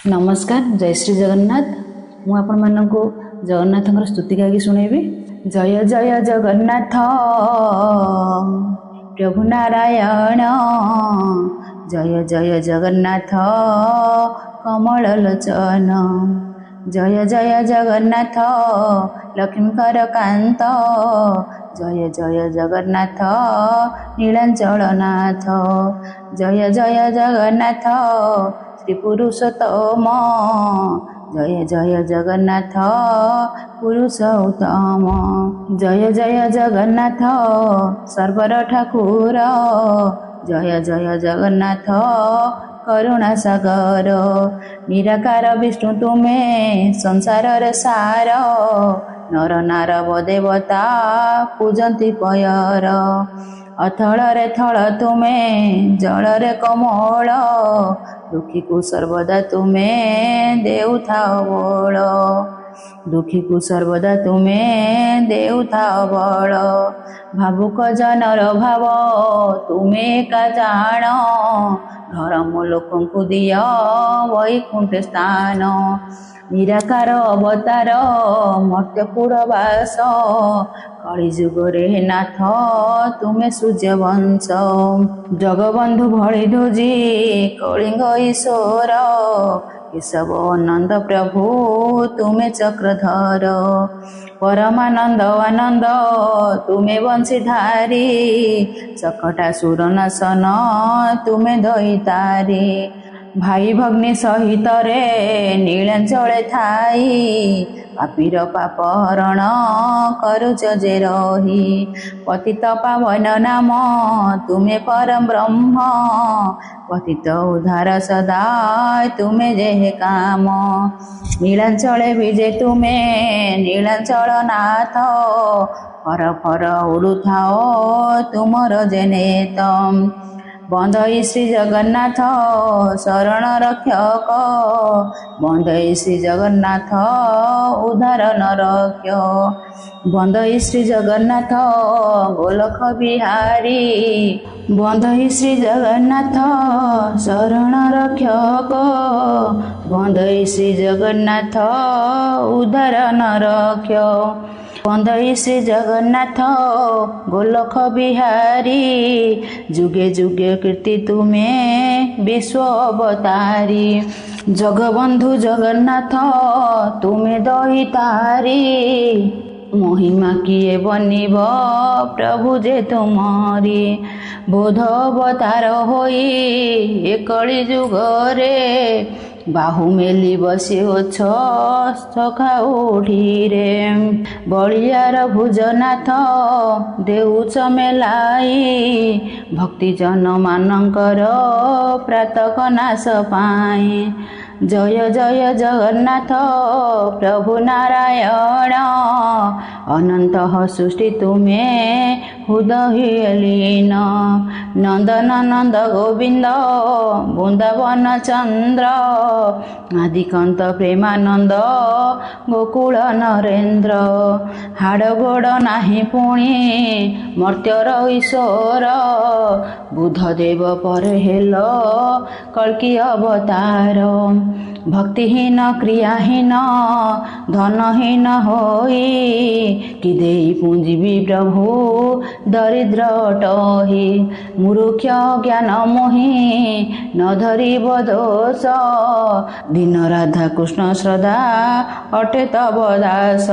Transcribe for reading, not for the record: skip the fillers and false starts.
नमस्कार। जय श्री जगन्नाथ। मु आपण मानकु जगन्नाथ स्तुति गाई शुणेबी। जय जय जगन्नाथ प्रभु नारायण, जय जय जगन्नाथ कमल लोचन, जय जय जगन्नाथ लक्ष्मीकर कांत, जय जय जगन्नाथ नीलांचल नाथ, जय जय जगन्नाथ श्री पुरुषोत्तम, जय जय जगन्नाथ पुरुषोत्तम, जय जय जगन्नाथ सर्वर ठाकुर, जय जय जगन्नाथ करुणा सागर, निराकार विष्णु तुम्हें संसार सार, नर नारव देवता पूजंती पयर, अथल रे थल तुम्हें जल रे कमल, दुखी को सर्वदा तुम्हें देउथा बल, दुखी को सर्वदा तुम्हें देउथा बल, भावुक जनर भाव तुम्हें का जान, धर्म लोकों को दिया वैकुंठ स्थान, निराकार अवतार मर्त्यपुर वास, कलि जुगरे नाथ तुम्हें सूर्य वंश, जगबंधु भଳି ध्वजी कलिंग ईश्वर, केशव आनंद प्रभु तुम्हें चक्रधर, परमानंद आनंद तुम्हें बंशीधारी, चकटा सुर नसन तुम्हें दईतारी, भाई भग्नी सहित रे नीलांचले थाई, पापीर पाप हरण करुच जे रही, पतित पावन नाम तुम्हें परम ब्रह्म, पतित उद्धार सदा तुम्हें जे काम, नीलांचले विजे तुम्हें नीलांचल नाथ, फर फर उड़ुथाओ तुमर जेनेतम, बंदई श्री जगन्नाथ शरण रक्षक, बंदई श्री जगन्नाथ उद्धार नरक्य, बंदई श्री जगन्नाथ गोलख बिहारी, बंदई श्री जगन्नाथ शरण रक्षक, बंदई श्री जगन्नाथ उद्धार नरक्य, बंदई श्री जगन्नाथ गोलख बिहारी, जुगे जुगे कीर्ति तुम्हें विश्व अवतारी, जगबंधु जगन्नाथ तुम्हें दईतारी, महिमा किए बनिब प्रभु जे तुम्हारी, बोध अवतार होई ए कलि जुगरे, बाहु मेली बसिओछ सखा उठीरे, बलियार भुजनाथ देउछ मेलाई, भक्ति जन मानकर प्रातक नाश पाई, जय जय जगन्नाथ प्रभु नारायण, अनंत सृष्टि तुम्हें हृदय लीन, नंदन नंद गोविंद वृंदावन चंद्र, आदिकांत प्रेमानंद गोकुल नरेन्द्र, हाड़ गोड़ नाही पुणी मर्त्यर ईश्वर, बुधदेव पर हेल कल्कि अवतार, भक्तिहीन क्रियाहीन धनहीन होई, कि देई पुंजीबी प्रभु दरिद्र अटही, मूर्ख ज्ञान मोहि न धरिब दोष, दीन राधा कृष्ण श्रद्धा अटे तब दास।